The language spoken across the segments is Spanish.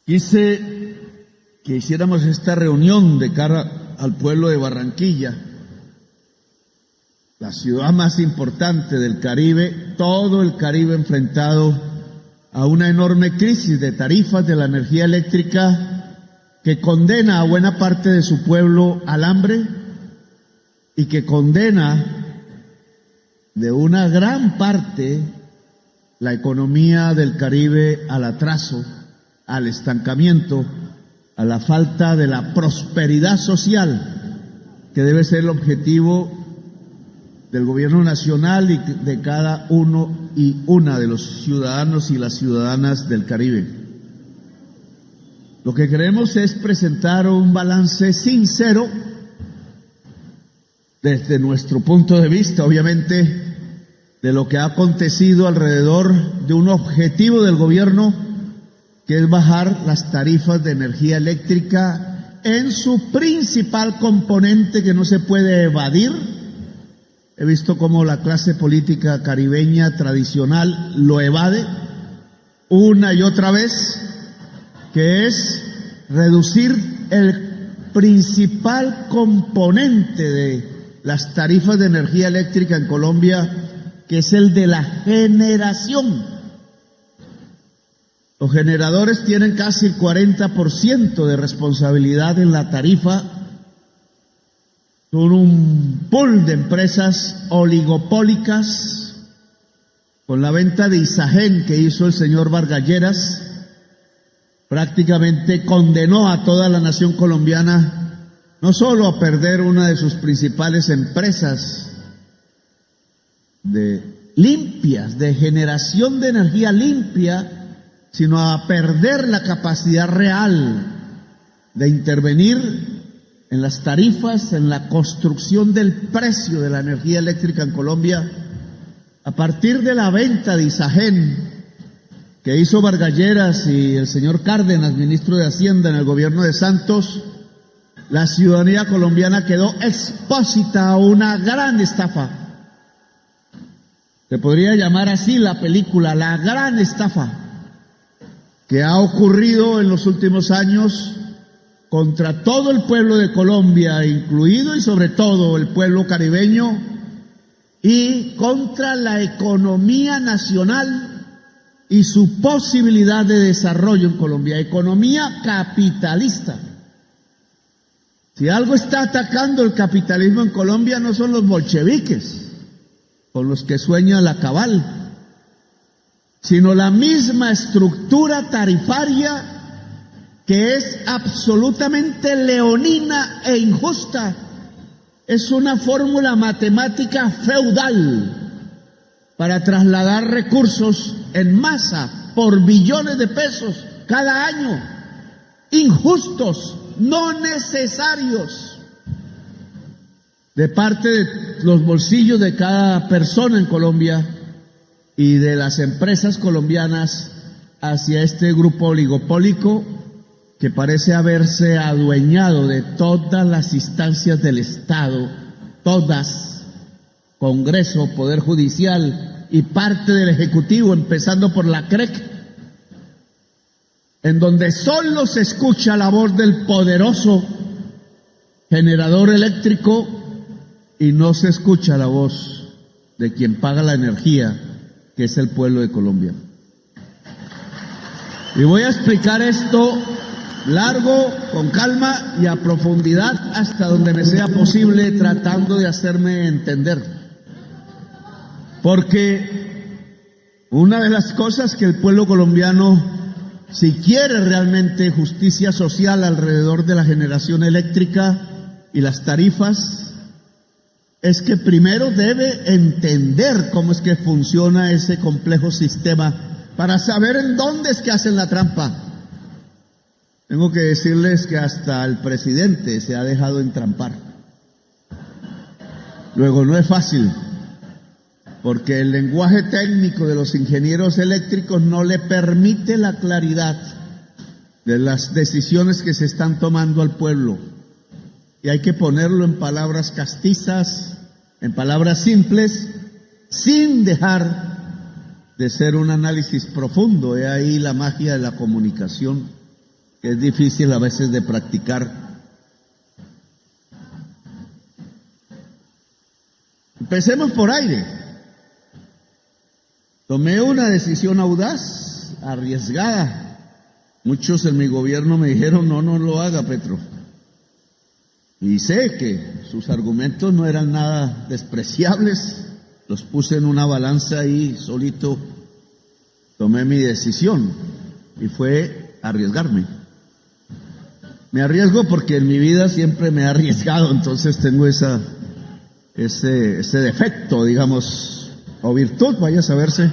Quise que hiciéramos esta reunión de cara al pueblo de Barranquilla, la ciudad más importante del Caribe, todo el Caribe enfrentado a una enorme crisis de tarifas de la energía eléctrica que condena a buena parte de su pueblo al hambre y que condena de una gran parte la economía del Caribe al atraso, al estancamiento, a la falta de la prosperidad social, que debe ser el objetivo del gobierno nacional y de cada uno y una de los ciudadanos y las ciudadanas del Caribe. Lo que queremos es presentar un balance sincero desde nuestro punto de vista, obviamente, de lo que ha acontecido alrededor de un objetivo del gobierno, que es bajar las tarifas de energía eléctrica en su principal componente que no se puede evadir. He visto cómo la clase política caribeña tradicional lo evade una y otra vez, que es reducir el principal componente de las tarifas de energía eléctrica en Colombia, que es el de la generación. Los generadores tienen casi el 40% de responsabilidad en la tarifa. Son un pool de empresas oligopólicas. Con la venta de Isagen que hizo el señor Vargas Lleras, prácticamente condenó a toda la nación colombiana no solo a perder una de sus principales empresas limpias, de generación de energía limpia, sino a perder la capacidad real de intervenir en las tarifas, en la construcción del precio de la energía eléctrica en Colombia. A partir de la venta de Isagen que hizo Vargas Lleras y el señor Cárdenas, ministro de Hacienda en el gobierno de Santos, la ciudadanía colombiana quedó expuesta a una gran estafa. Se podría llamar así la película, la gran estafa que ha ocurrido en los últimos años contra todo el pueblo de Colombia, incluido y sobre todo el pueblo caribeño, y contra la economía nacional y su posibilidad de desarrollo en Colombia, economía capitalista. Si algo está atacando el capitalismo en Colombia no son los bolcheviques, con los que sueña la Cabal, sino la misma estructura tarifaria que es absolutamente leonina e injusta. Es una fórmula matemática feudal para trasladar recursos en masa por billones de pesos cada año, injustos, no necesarios, de parte de los bolsillos de cada persona en Colombia y de las empresas colombianas hacia este grupo oligopólico que parece haberse adueñado de todas las instancias del Estado, todas, Congreso, Poder Judicial y parte del Ejecutivo, empezando por la CREC, en donde solo se escucha la voz del poderoso generador eléctrico y no se escucha la voz de quien paga la energía, que es el pueblo de Colombia. Y voy a explicar esto largo, con calma y a profundidad hasta donde me sea posible, tratando de hacerme entender. Porque una de las cosas que el pueblo colombiano, si quiere realmente justicia social alrededor de la generación eléctrica y las tarifas, es que primero debe entender cómo es que funciona ese complejo sistema para saber en dónde es que hacen la trampa. Tengo que decirles que hasta el presidente se ha dejado entrampar. Luego no es fácil, porque el lenguaje técnico de los ingenieros eléctricos no le permite la claridad de las decisiones que se están tomando al pueblo. Y hay que ponerlo en palabras castizas, en palabras simples, sin dejar de ser un análisis profundo. He ahí la magia de la comunicación. que es difícil a veces de practicar. Empecemos por aire. Tomé una decisión audaz, arriesgada. Muchos en mi gobierno me dijeron, no lo haga, Petro. Y sé que sus argumentos no eran nada despreciables. Los puse en una balanza y solito tomé mi decisión. Y fue arriesgarme. Me arriesgo porque en mi vida siempre me he arriesgado, entonces tengo ese defecto, digamos, o virtud, vaya a saberse.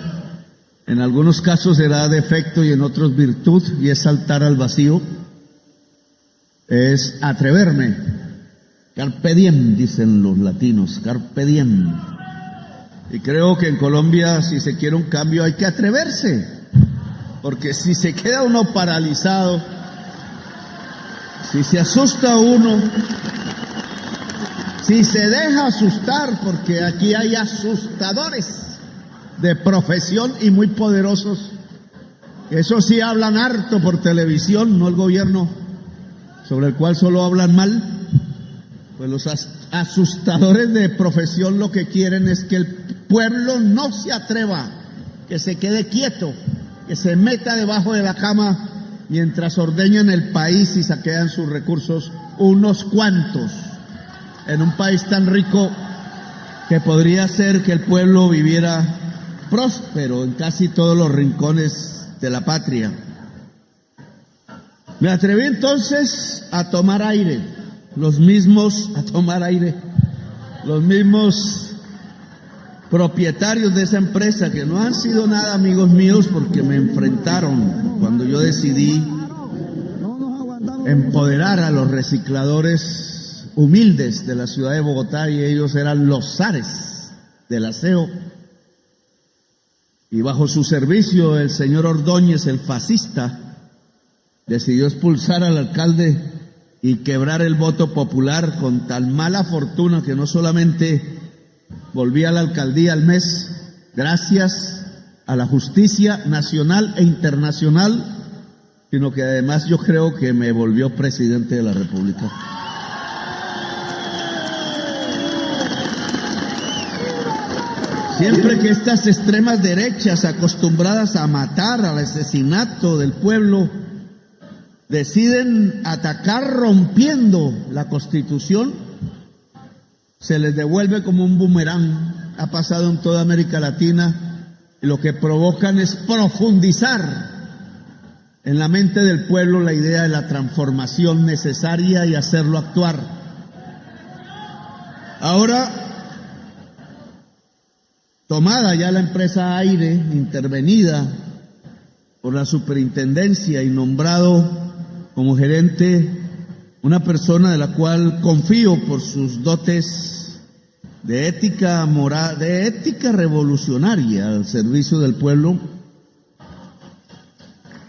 En algunos casos será defecto y en otros virtud, y es saltar al vacío, es atreverme. Carpe diem, dicen los latinos, carpe diem. Y creo que en Colombia, si se quiere un cambio, hay que atreverse, porque si se queda uno paralizado, si se asusta uno, si se deja asustar, porque aquí hay asustadores de profesión y muy poderosos, eso sí hablan harto por televisión, no el gobierno, sobre el cual solo hablan mal. Pues los asustadores de profesión lo que quieren es que el pueblo no se atreva, que se quede quieto, que se meta debajo de la cama mientras ordeñan el país y saquean sus recursos unos cuantos, en un país tan rico que podría ser que el pueblo viviera próspero en casi todos los rincones de la patria. Me atreví entonces a tomar aire, los mismos propietarios de esa empresa, que no han sido nada amigos míos porque me enfrentaron cuando yo decidí empoderar a los recicladores humildes de la ciudad de Bogotá, y ellos eran los zares del aseo. Y bajo su servicio el señor Ordóñez, el fascista, decidió expulsar al alcalde y quebrar el voto popular con tan mala fortuna que no solamente volví a la alcaldía al mes, gracias a la justicia nacional e internacional, sino que además yo creo que me volvió presidente de la República. Siempre que estas extremas derechas, acostumbradas a matar, al asesinato del pueblo, deciden atacar rompiendo la Constitución, se les devuelve como un boomerang. Ha pasado en toda América Latina, y lo que provocan es profundizar en la mente del pueblo la idea de la transformación necesaria y hacerlo actuar. Ahora, tomada ya la empresa Aire, intervenida por la superintendencia y nombrado como gerente una persona de la cual confío por sus dotes de ética moral, de ética revolucionaria al servicio del pueblo.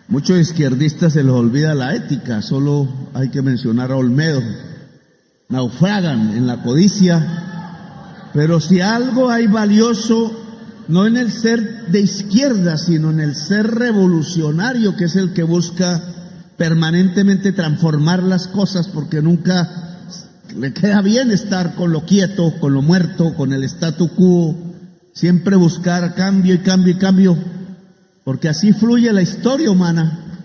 Muchos izquierdistas se les olvida la ética, solo hay que mencionar a Olmedo. Naufragan en la codicia, pero si algo hay valioso, no en el ser de izquierda, sino en el ser revolucionario, que es el que busca permanentemente transformar las cosas, porque nunca le queda bien estar con lo quieto, con lo muerto, con el statu quo, siempre buscar cambio y cambio y cambio, porque así fluye la historia humana.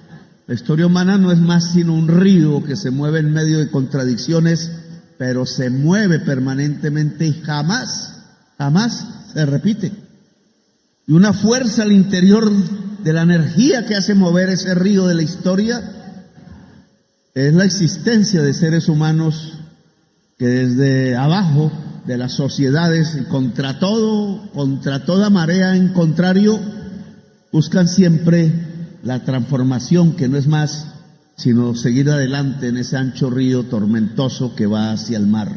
La historia humana no es más sino un río que se mueve en medio de contradicciones, pero se mueve permanentemente y jamás se repite. Y una fuerza al interior de la energía que hace mover ese río de la historia es la existencia de seres humanos que desde abajo de las sociedades y contra toda marea en contrario, buscan siempre la transformación, que no es más sino seguir adelante en ese ancho río tormentoso que va hacia el mar.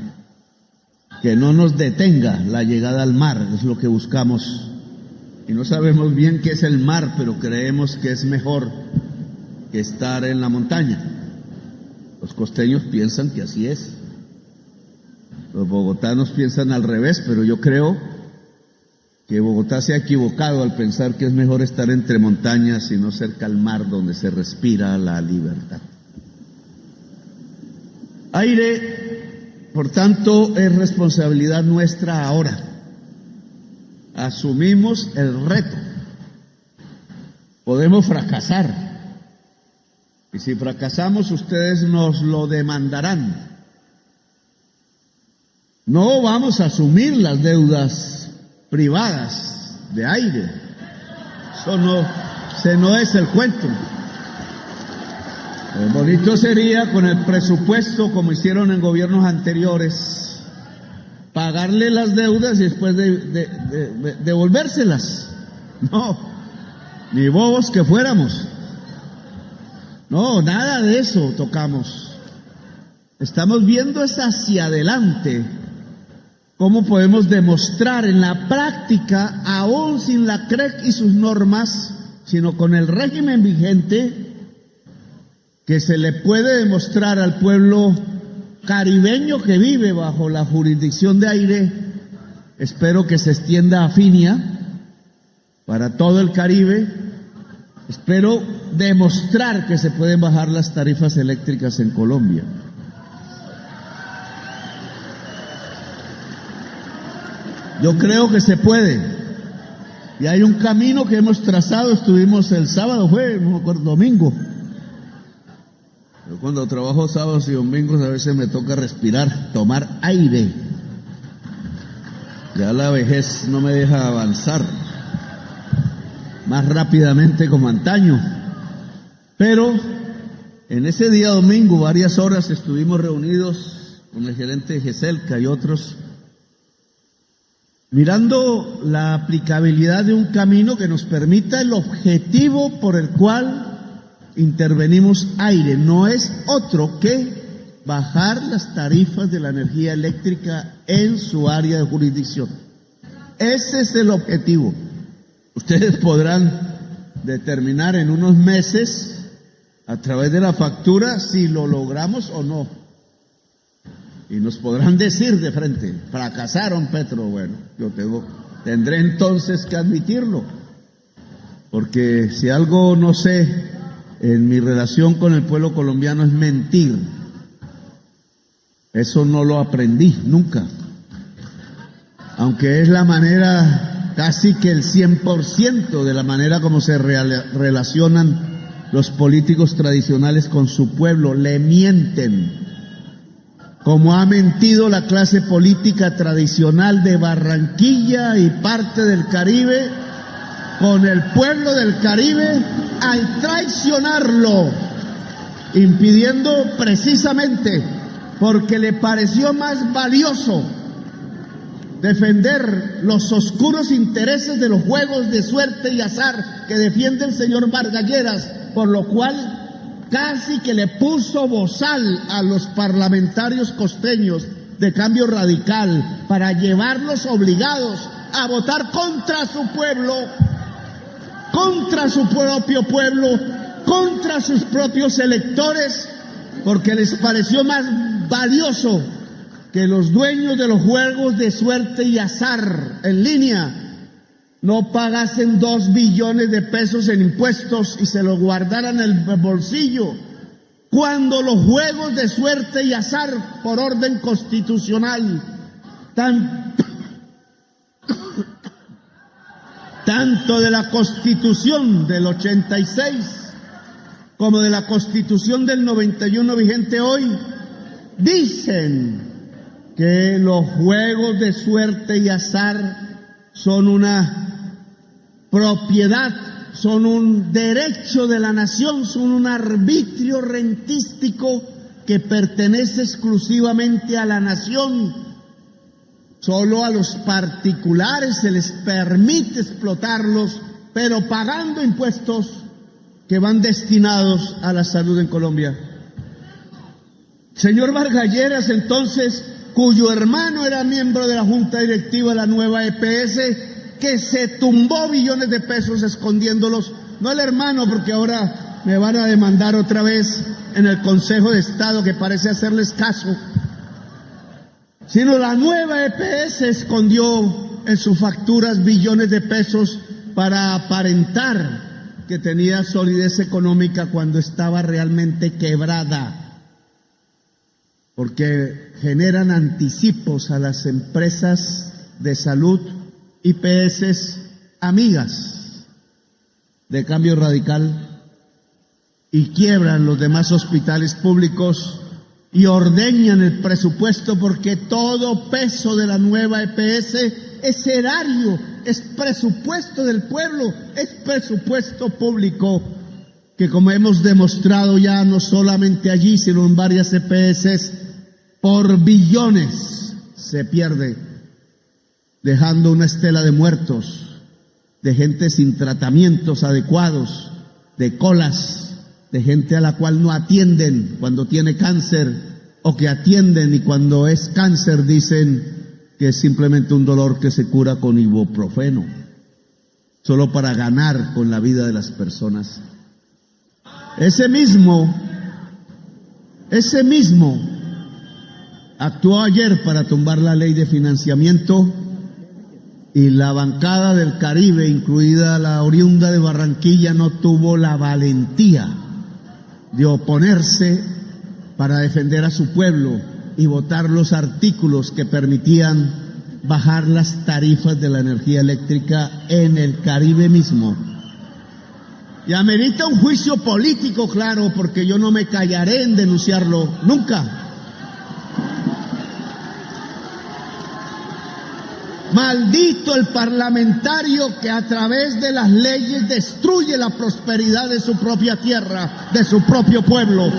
Que no nos detenga la llegada al mar, es lo que buscamos. Y no sabemos bien qué es el mar, pero creemos que es mejor que estar en la montaña. Los costeños piensan que así es. Los bogotanos piensan al revés, pero yo creo que Bogotá se ha equivocado al pensar que es mejor estar entre montañas y no cerca al mar, donde se respira la libertad. Aire, por tanto, es responsabilidad nuestra ahora. Asumimos el reto. Podemos fracasar. Y si fracasamos, ustedes nos lo demandarán. No vamos a asumir las deudas privadas de Aire. Eso no es el cuento. Bonito sería con el presupuesto, como hicieron en gobiernos anteriores, pagarle las deudas y después devolvérselas. No, ni bobos que fuéramos. No, nada de eso tocamos. Estamos viendo es hacia adelante cómo podemos demostrar en la práctica, aún sin la CREC y sus normas, sino con el régimen vigente, que se le puede demostrar al pueblo caribeño que vive bajo la jurisdicción de Aire. Espero que se extienda a Finia, para todo el Caribe. Espero demostrar que se pueden bajar las tarifas eléctricas en Colombia. Yo creo que se puede. Y hay un camino que hemos trazado. Estuvimos el sábado, no me acuerdo, domingo. Yo cuando trabajo sábados y domingos a veces me toca respirar, tomar aire. Ya la vejez no me deja avanzar más rápidamente como antaño. Pero en ese día domingo, varias horas, estuvimos reunidos con el gerente de GESELCA y otros, mirando la aplicabilidad de un camino que nos permita el objetivo por el cual intervenimos Aire. No es otro que bajar las tarifas de la energía eléctrica en su área de jurisdicción. Ese es el objetivo. Ustedes podrán determinar en unos meses, a través de la factura, si lo logramos o no. Y nos podrán decir de frente, fracasaron, Petro. Bueno, yo tendré entonces que admitirlo. Porque si algo no sé en mi relación con el pueblo colombiano es mentir. Eso no lo aprendí nunca. Aunque es la manera, casi que el 100% de la manera como se relacionan los políticos tradicionales con su pueblo, le mienten. Como ha mentido la clase política tradicional de Barranquilla y parte del Caribe con el pueblo del Caribe al traicionarlo, impidiendo precisamente porque le pareció más valioso defender los oscuros intereses de los juegos de suerte y azar que defiende el señor Vargas Lleras, por lo cual casi que le puso bozal a los parlamentarios costeños de Cambio Radical para llevarlos obligados a votar contra su pueblo, contra su propio pueblo, contra sus propios electores, porque les pareció más valioso que los dueños de los juegos de suerte y azar en línea no pagasen 2 billones de pesos en impuestos y se los guardaran en el bolsillo, cuando los juegos de suerte y azar, por orden constitucional, tanto de la Constitución del 86 como de la Constitución del 91 vigente hoy, dicen que los juegos de suerte y azar son una propiedad, son un derecho de la nación, son un arbitrio rentístico que pertenece exclusivamente a la nación. Solo a los particulares se les permite explotarlos, pero pagando impuestos que van destinados a la salud en Colombia. Señor Vargas Lleras, entonces, cuyo hermano era miembro de la Junta Directiva de la nueva EPS, que se tumbó billones de pesos escondiéndolos, no el hermano, porque ahora me van a demandar otra vez en el Consejo de Estado, que parece hacerles caso, sino la nueva EPS escondió en sus facturas billones de pesos para aparentar que tenía solidez económica cuando estaba realmente quebrada. porque generan anticipos a las empresas de salud, IPS, amigas de Cambio Radical, y quiebran los demás hospitales públicos y ordeñan el presupuesto, porque todo peso de la nueva EPS es erario, es presupuesto del pueblo, es presupuesto público, que como hemos demostrado ya no solamente allí, sino en varias EPS, por billones se pierde, dejando una estela de muertos, de gente sin tratamientos adecuados, de colas, de gente a la cual no atienden cuando tiene cáncer, o que atienden y cuando es cáncer dicen que es simplemente un dolor que se cura con ibuprofeno, solo para ganar con la vida de las personas. Ese mismo actuó ayer para tumbar la ley de financiamiento, y la bancada del Caribe, incluida la oriunda de Barranquilla, no tuvo la valentía de oponerse para defender a su pueblo y votar los artículos que permitían bajar las tarifas de la energía eléctrica en el Caribe mismo. Y amerita un juicio político, claro, porque yo no me callaré en denunciarlo nunca. Maldito el parlamentario que a través de las leyes destruye la prosperidad de su propia tierra, de su propio pueblo.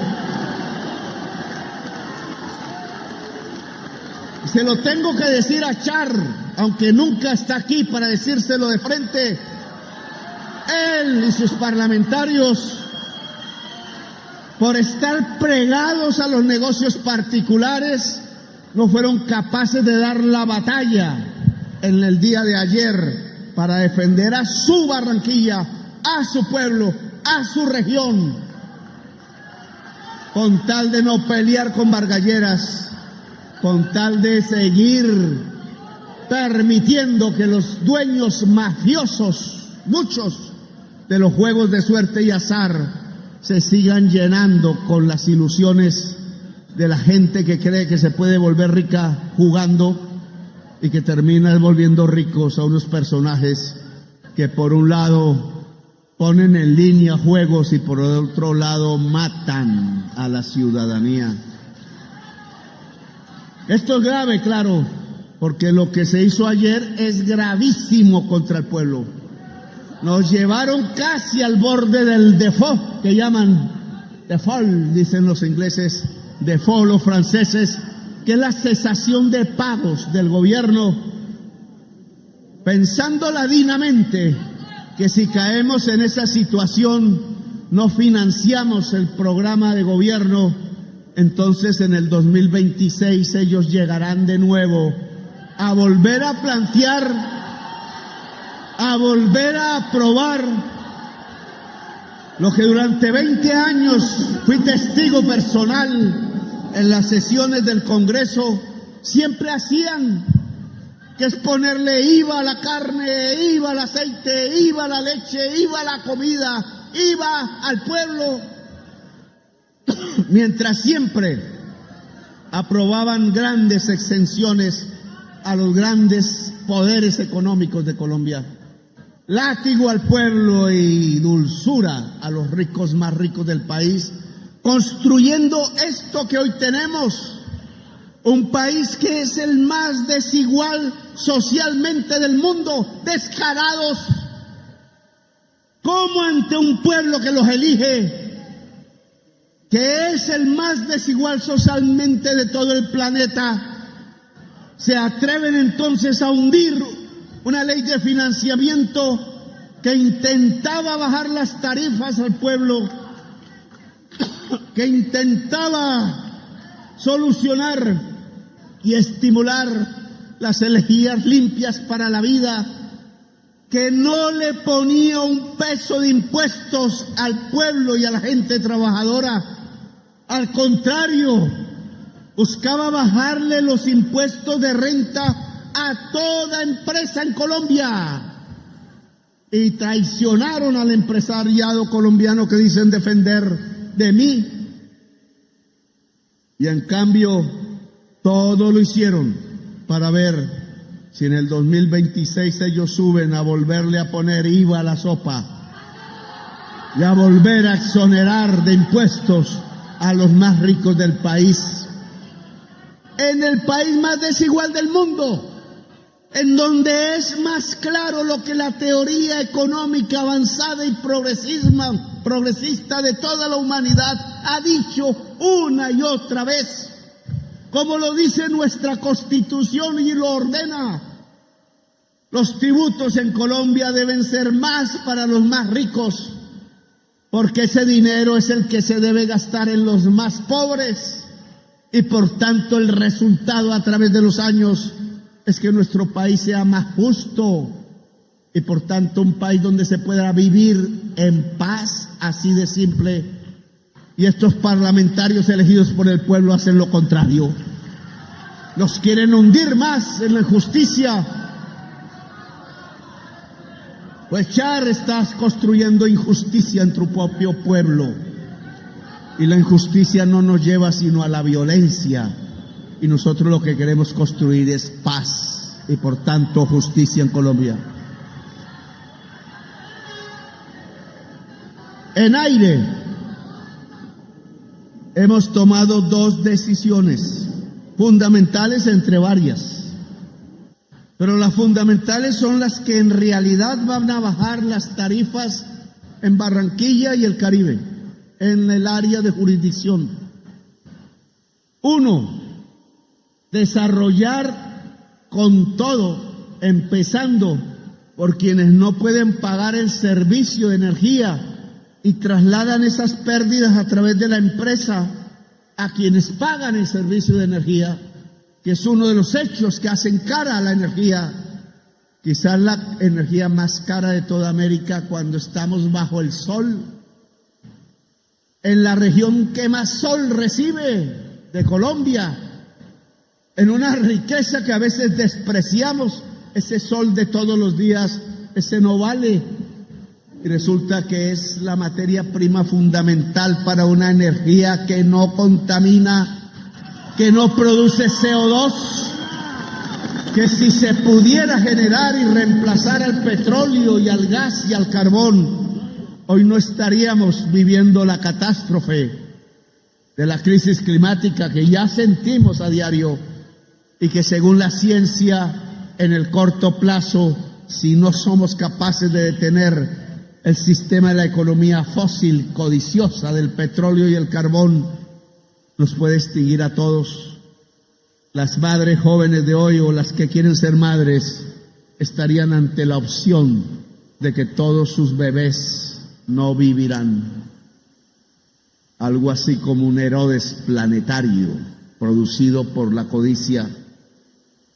Se lo tengo que decir a Char, aunque nunca está aquí para decírselo de frente. Él y sus parlamentarios, por estar pregados a los negocios particulares, no fueron capaces de dar la batalla en el día de ayer para defender a su Barranquilla, a su pueblo, a su región, con tal de no pelear con bargalleras, con tal de seguir permitiendo que los dueños mafiosos, muchos de los juegos de suerte y azar, se sigan llenando con las ilusiones de la gente que cree que se puede volver rica jugando, y que termina volviendo ricos a unos personajes que por un lado ponen en línea juegos y por otro lado matan a la ciudadanía. Esto es grave, claro, porque lo que se hizo ayer es gravísimo contra el pueblo. Nos llevaron casi al borde del default, que llaman default, dicen los ingleses, default los franceses, que es la cesación de pagos del gobierno, pensando ladinamente que si caemos en esa situación no financiamos el programa de gobierno, entonces en el 2026 ellos llegarán de nuevo a volver a plantear, a volver a aprobar lo que durante 20 años fui testigo personal en las sesiones del Congreso siempre hacían, que es ponerle IVA a la carne, IVA al aceite, IVA a la leche, IVA a la comida, IVA al pueblo, mientras siempre aprobaban grandes exenciones a los grandes poderes económicos de Colombia. Látigo al pueblo y dulzura a los ricos más ricos del país, construyendo esto que hoy tenemos, un país que es el más desigual socialmente del mundo, descarados, como ante un pueblo que los elige, que es el más desigual socialmente de todo el planeta, se atreven entonces a hundir una ley de financiamiento que intentaba bajar las tarifas al pueblo, que intentaba solucionar y estimular las energías limpias para la vida, que no le ponía un peso de impuestos al pueblo y a la gente trabajadora. Al contrario, buscaba bajarle los impuestos de renta a toda empresa en Colombia. Y traicionaron al empresariado colombiano que dicen defender. De mí, Y en cambio, todo lo hicieron para ver si en el 2026 ellos suben a volverle a poner IVA a la sopa y a volver a exonerar de impuestos a los más ricos del país. En el país más desigual del mundo, en donde es más claro lo que la teoría económica avanzada y progresista de toda la humanidad ha dicho una y otra vez, como lo dice nuestra Constitución y lo ordena. Los tributos en Colombia deben ser más para los más ricos, porque ese dinero es el que se debe gastar en los más pobres, y por tanto el resultado a través de los años es que nuestro país sea más justo y por tanto un país donde se pueda vivir en paz, así de simple. Y estos parlamentarios elegidos por el pueblo hacen lo contrario. Los quieren hundir más en la injusticia. Pues Char, estás construyendo injusticia en tu propio pueblo. Y la injusticia no nos lleva sino a la violencia. Y nosotros lo que queremos construir es paz y por tanto justicia en Colombia. En aire, hemos tomado dos decisiones fundamentales entre varias. Pero las fundamentales son las que en realidad van a bajar las tarifas en Barranquilla y el Caribe, en el área de jurisdicción. Uno, desarrollar con todo, empezando por quienes no pueden pagar el servicio de energía y trasladan esas pérdidas a través de la empresa a quienes pagan el servicio de energía, que es uno de los hechos que hacen cara a la energía, quizás la energía más cara de toda América cuando estamos bajo el sol, en la región que más sol recibe de Colombia, en una riqueza que a veces despreciamos. Ese sol de todos los días, ese no vale, y resulta que es la materia prima fundamental para una energía que no contamina, que no produce CO2, que si se pudiera generar y reemplazar al petróleo y al gas y al carbón, hoy no estaríamos viviendo la catástrofe de la crisis climática que ya sentimos a diario y que según la ciencia en el corto plazo, si no somos capaces de detener el sistema de la economía fósil codiciosa del petróleo y el carbón, nos puede extinguir a todos. Las madres jóvenes de hoy o las que quieren ser madres estarían ante la opción de que todos sus bebés no vivirán. Algo así como un Herodes planetario producido por la codicia,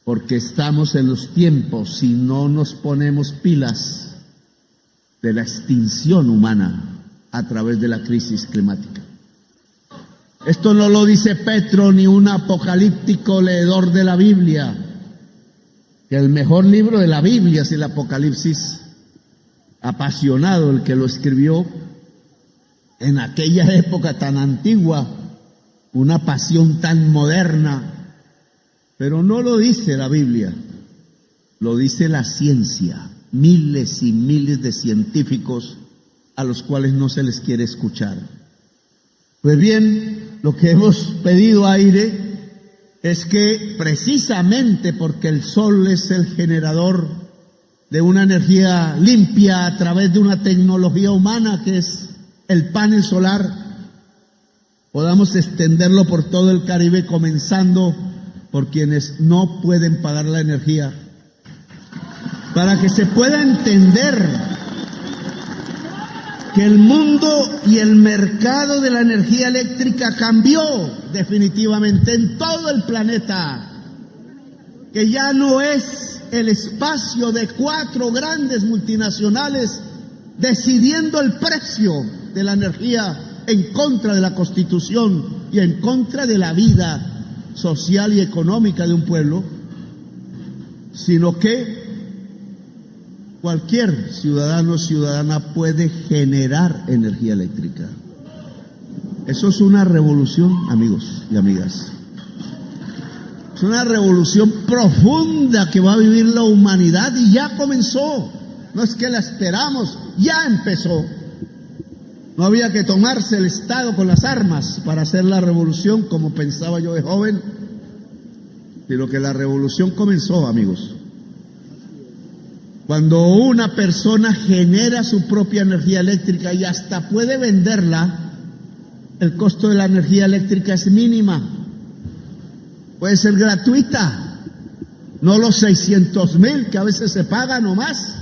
porque estamos en los tiempos, si no nos ponemos pilas, de la extinción humana a través de la crisis climática. Esto no lo dice Petro ni un apocalíptico leedor de la Biblia, que el mejor libro de la Biblia es el Apocalipsis, apasionado el que lo escribió en aquella época tan antigua, una pasión tan moderna, pero no lo dice la Biblia, lo dice la ciencia, miles y miles de científicos a los cuales no se les quiere escuchar. Pues bien, lo que hemos pedido, Aire, es que precisamente porque el sol es el generador de una energía limpia a través de una tecnología humana que es el panel solar, podamos extenderlo por todo el Caribe, comenzando por quienes no pueden pagar la energía, para que se pueda entender que el mundo y el mercado de la energía eléctrica cambió definitivamente en todo el planeta, que ya no es el espacio de 4 grandes multinacionales decidiendo el precio de la energía en contra de la Constitución y en contra de la vida social y económica de un pueblo, sino que cualquier ciudadano o ciudadana puede generar energía eléctrica. Eso es una revolución, amigos y amigas. Es una revolución profunda que va a vivir la humanidad y ya comenzó. No es que la esperamos, ya empezó. No había que tomarse el Estado con las armas para hacer la revolución como pensaba yo de joven, sino que la revolución comenzó, amigos. Cuando una persona genera su propia energía eléctrica y hasta puede venderla, el costo de la energía eléctrica es mínima. Puede ser gratuita, no los 600,000 que a veces se pagan o más.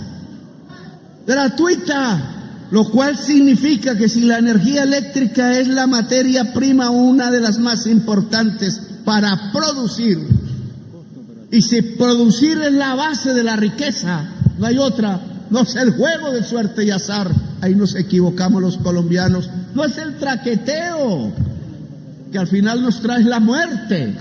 Gratuita, lo cual significa que si la energía eléctrica es la materia prima, una de las más importantes para producir, y si producir es la base de la riqueza, no hay otra, no es el juego de suerte y azar, ahí nos equivocamos los colombianos, no es el traqueteo, que al final nos trae la muerte.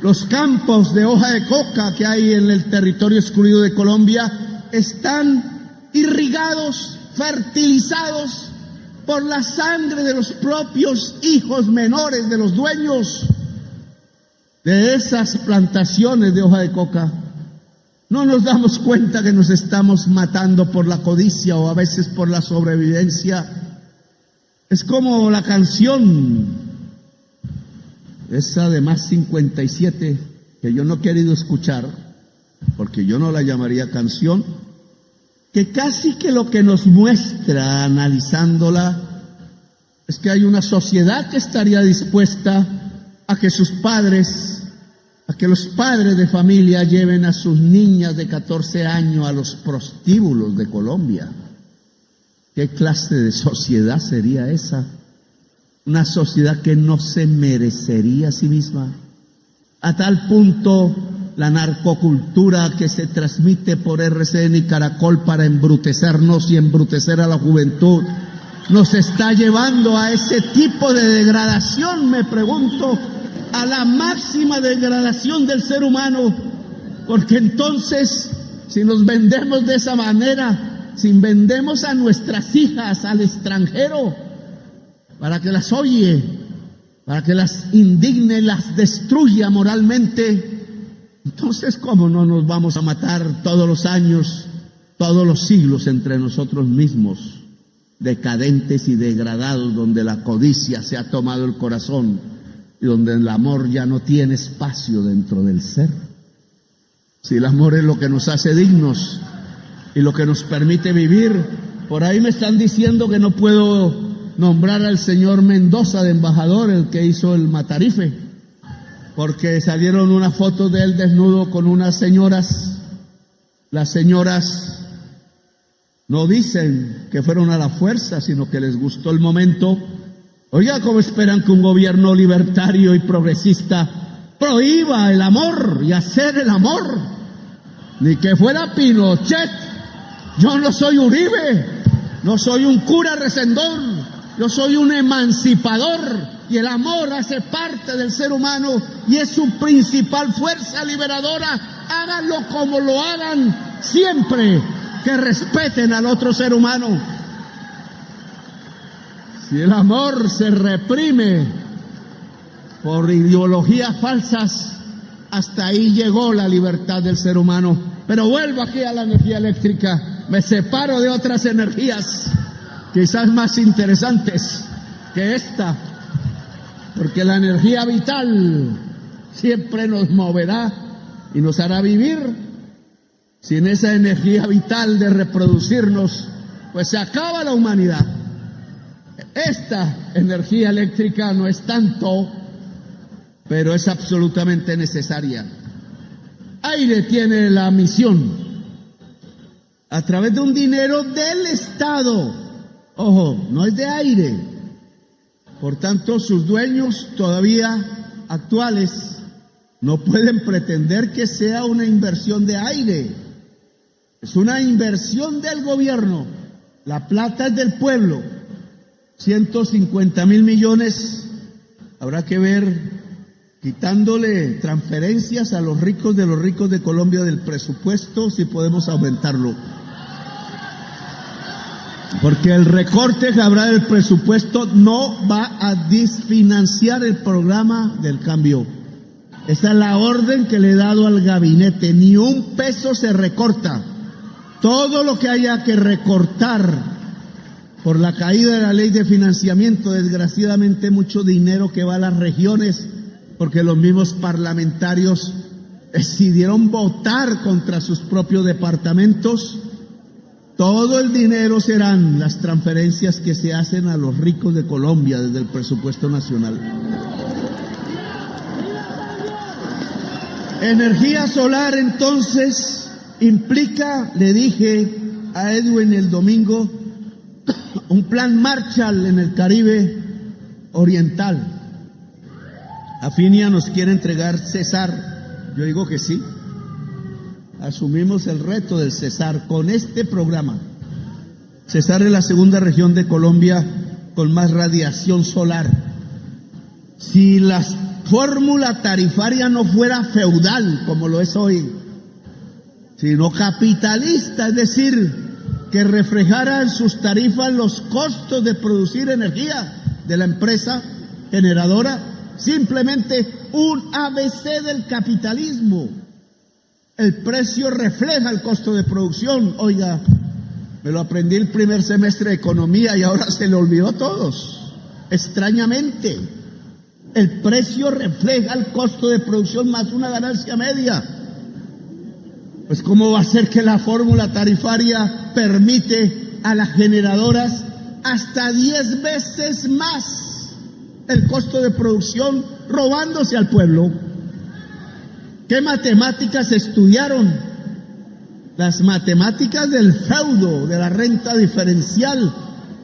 Los campos de hoja de coca que hay en el territorio excluido de Colombia están irrigados, fertilizados por la sangre de los propios hijos menores de los dueños de esas plantaciones de hoja de coca. No nos damos cuenta que nos estamos matando por la codicia o a veces por la sobrevivencia. Es como la canción esa de Más 57, que yo no he querido escuchar, porque yo no la llamaría canción, que casi que lo que nos muestra, analizándola, es que hay una sociedad que estaría dispuesta a que sus padres, a que los padres de familia lleven a sus niñas de 14 años a los prostíbulos de Colombia. ¿Qué clase de sociedad sería esa? Una sociedad que no se merecería a sí misma. A tal punto, la narcocultura que se transmite por RCN y Caracol para embrutecernos y embrutecer a la juventud, nos está llevando a ese tipo de degradación, me pregunto, a la máxima degradación del ser humano, porque entonces, si nos vendemos de esa manera, si vendemos a nuestras hijas al extranjero, para que las odie, para que las indigne, las destruya moralmente, entonces ¿cómo no nos vamos a matar todos los años, todos los siglos entre nosotros mismos, decadentes y degradados, donde la codicia se ha tomado el corazón y donde el amor ya no tiene espacio dentro del ser? Si el amor es lo que nos hace dignos y lo que nos permite vivir, por ahí me están diciendo que no puedo nombrar al señor Mendoza de embajador, el que hizo el Matarife, porque salieron unas fotos de él desnudo con unas señoras. Las señoras no dicen que fueron a la fuerza, sino que les gustó el momento. Oiga, ¿cómo esperan que un gobierno libertario y progresista prohíba el amor y hacer el amor? Ni que fuera Pinochet. Yo no soy Uribe, no soy un cura recendón. Yo soy un emancipador y el amor hace parte del ser humano y es su principal fuerza liberadora. Háganlo como lo hagan, siempre que respeten al otro ser humano. Si el amor se reprime por ideologías falsas, hasta ahí llegó la libertad del ser humano. Pero vuelvo aquí a la energía eléctrica, me separo de otras energías quizás más interesantes que esta, porque la energía vital siempre nos moverá y nos hará vivir. Sin esa energía vital de reproducirnos, pues se acaba la humanidad. Esta energía eléctrica no es tanto, pero es absolutamente necesaria. Aire tiene la misión, a través de un dinero del Estado. Ojo, no es de aire. Por tanto, sus dueños todavía actuales no pueden pretender que sea una inversión de aire. Es una inversión del gobierno. La plata es del pueblo. 150.000 millones. Habrá que ver, quitándole transferencias a los ricos de Colombia del presupuesto, si podemos aumentarlo. Porque el recorte que habrá del presupuesto no va a desfinanciar el programa del cambio. Esta es la orden que le he dado al gabinete. Ni un peso se recorta. Todo lo que haya que recortar por la caída de la ley de financiamiento, desgraciadamente mucho dinero que va a las regiones, porque los mismos parlamentarios decidieron votar contra sus propios departamentos. Todo el dinero serán las transferencias que se hacen a los ricos de Colombia desde el presupuesto nacional. Energía solar, entonces, implica, le dije a Edwin el domingo, un plan Marshall en el Caribe Oriental. Afinia nos quiere entregar Cesar. Yo digo que sí. Asumimos el reto del Cesar con este programa. Cesar es la segunda región de Colombia con más radiación solar. Si la fórmula tarifaria no fuera feudal, como lo es hoy, sino capitalista, es decir, que reflejara en sus tarifas los costos de producir energía de la empresa generadora, simplemente un ABC del capitalismo. El precio refleja el costo de producción. Oiga, me lo aprendí el primer semestre de economía y ahora se le olvidó a todos. Extrañamente, el precio refleja el costo de producción más una ganancia media. Pues ¿cómo va a ser que la fórmula tarifaria permite a las generadoras hasta 10 veces más el costo de producción, robándose al pueblo? ¿Qué matemáticas estudiaron? Las matemáticas del feudo, de la renta diferencial,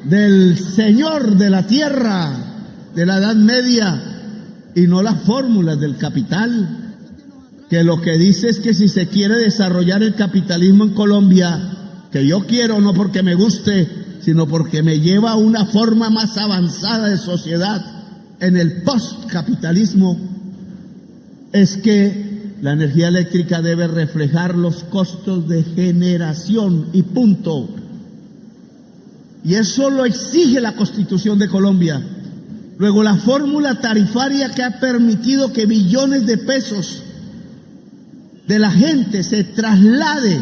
del señor de la tierra, de la Edad Media, y no las fórmulas del capital, que lo que dice es que si se quiere desarrollar el capitalismo en Colombia, que yo quiero no porque me guste, sino porque me lleva a una forma más avanzada de sociedad en el postcapitalismo, es que la energía eléctrica debe reflejar los costos de generación y punto. Y eso lo exige la Constitución de Colombia. Luego, la fórmula tarifaria que ha permitido que billones de pesos de la gente se traslade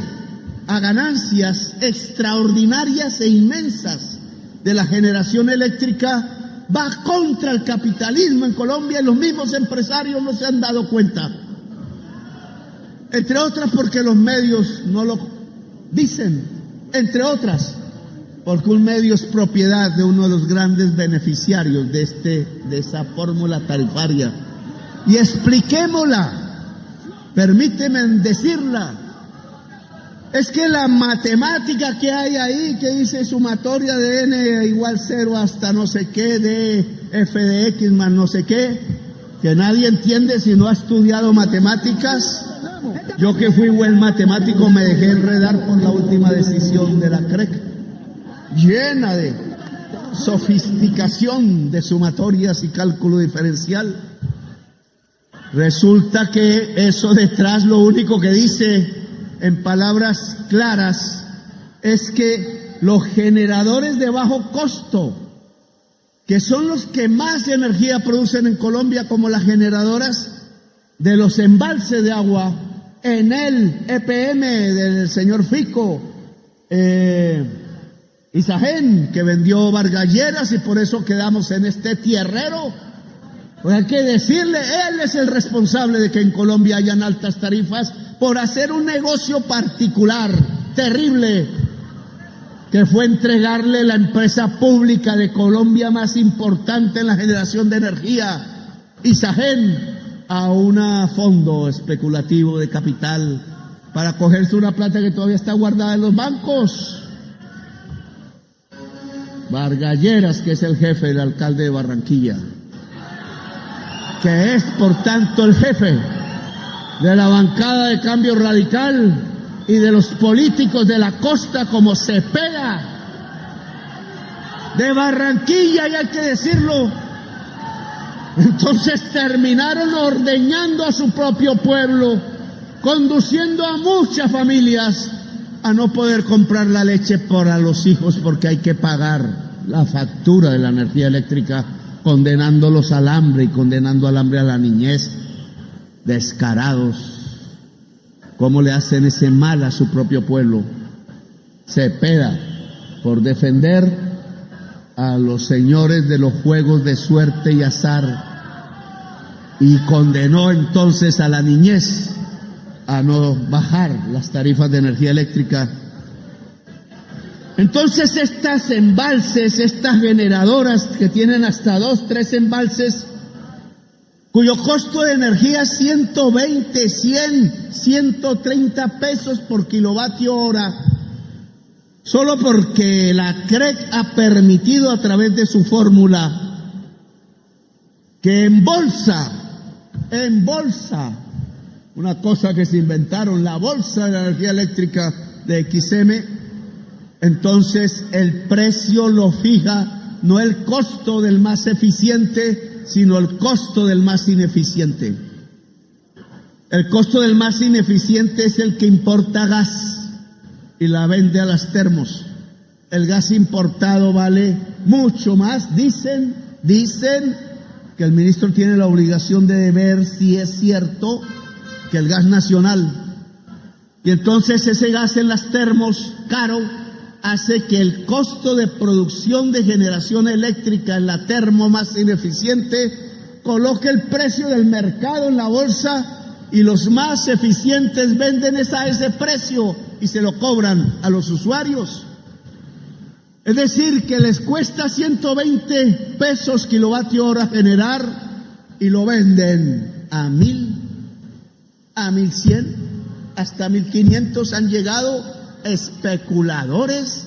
a ganancias extraordinarias e inmensas de la generación eléctrica, va contra el capitalismo en Colombia, y los mismos empresarios no se han dado cuenta. Entre otras porque los medios no lo dicen, entre otras porque un medio es propiedad de uno de los grandes beneficiarios de esa fórmula tarifaria. Y expliquémosla, permíteme decirla. Es que la matemática que hay ahí, que dice sumatoria de n igual 0 hasta no sé qué, de f de x más no sé qué, que nadie entiende si no ha estudiado matemáticas. Yo que fui buen matemático me dejé enredar por la última decisión de la CREC, llena de sofisticación de sumatorias y cálculo diferencial. Resulta que eso detrás lo único que dice, en palabras claras, es que los generadores de bajo costo, que son los que más energía producen en Colombia, como las generadoras de los embalses de agua, en el EPM del señor Fico, Isagen, que vendió Vargalleras, y por eso quedamos en este tierrero. Pues hay que decirle, él es el responsable de que en Colombia hayan altas tarifas por hacer un negocio particular, terrible, que fue entregarle la empresa pública de Colombia más importante en la generación de energía, Isagen, a un fondo especulativo de capital para cogerse una plata que todavía está guardada en los bancos. Vargalleras, que es el jefe del alcalde de Barranquilla, que es por tanto el jefe de la bancada de Cambio Radical y de los políticos de la costa como Cepeda, de Barranquilla, y hay que decirlo. Entonces terminaron ordeñando a su propio pueblo, conduciendo a muchas familias a no poder comprar la leche para los hijos porque hay que pagar la factura de la energía eléctrica, condenándolos al hambre y condenando al hambre a la niñez. Descarados, cómo le hacen ese mal a su propio pueblo. Cepeda, por defender a los señores de los juegos de suerte y azar, y condenó entonces a la niñez a no bajar las tarifas de energía eléctrica. Entonces estas embalses, estas generadoras que tienen hasta 2, 3 embalses, cuyo costo de energía es 120, 100, 130 pesos por kilovatio hora, solo porque la CREC ha permitido a través de su fórmula que en bolsa, una cosa que se inventaron, la bolsa de la energía eléctrica de XM, entonces el precio lo fija no el costo del más eficiente, sino el costo del más ineficiente. El costo del más ineficiente es el que importa gas y la vende a las termos. El gas importado vale mucho más. Dicen que el ministro tiene la obligación de ver si es cierto que el gas nacional. Y entonces ese gas en las termos, caro, hace que el costo de producción de generación eléctrica en la termo más ineficiente coloque el precio del mercado en la bolsa y los más eficientes venden a ese precio y se lo cobran a los usuarios. Es decir, que les cuesta 120 pesos kilovatio hora generar y lo venden a 1,000, a 1,100, hasta 1,500 han llegado especuladores.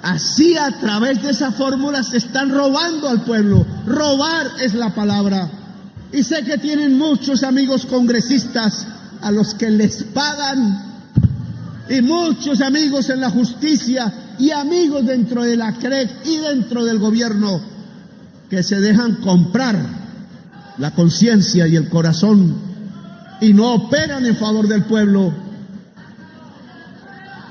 Así, a través de esa fórmula se están robando al pueblo. Robar es la palabra. Y sé que tienen muchos amigos congresistas a los que les pagan, y muchos amigos en la justicia y amigos dentro de la CREC y dentro del gobierno que se dejan comprar la conciencia y el corazón y no operan en favor del pueblo.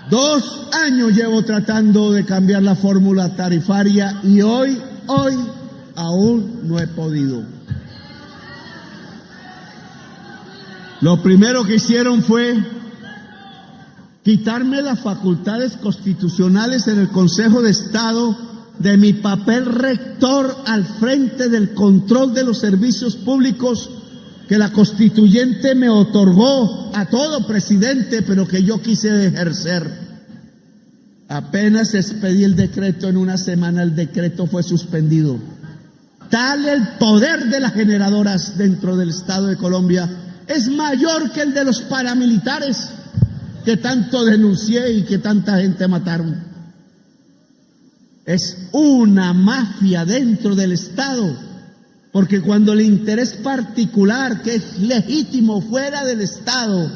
2 años llevo tratando de cambiar la fórmula tarifaria y hoy aún no he podido. Lo primero que hicieron fue quitarme las facultades constitucionales en el Consejo de Estado de mi papel rector al frente del control de los servicios públicos que la constituyente me otorgó a todo presidente, pero que yo quise ejercer. Apenas expedí el decreto, en una semana el decreto fue suspendido. Tal el poder de las generadoras dentro del Estado de Colombia es mayor que el de los paramilitares que tanto denuncié y que tanta gente mataron. Es una mafia dentro del Estado, porque cuando el interés particular, que es legítimo fuera del Estado,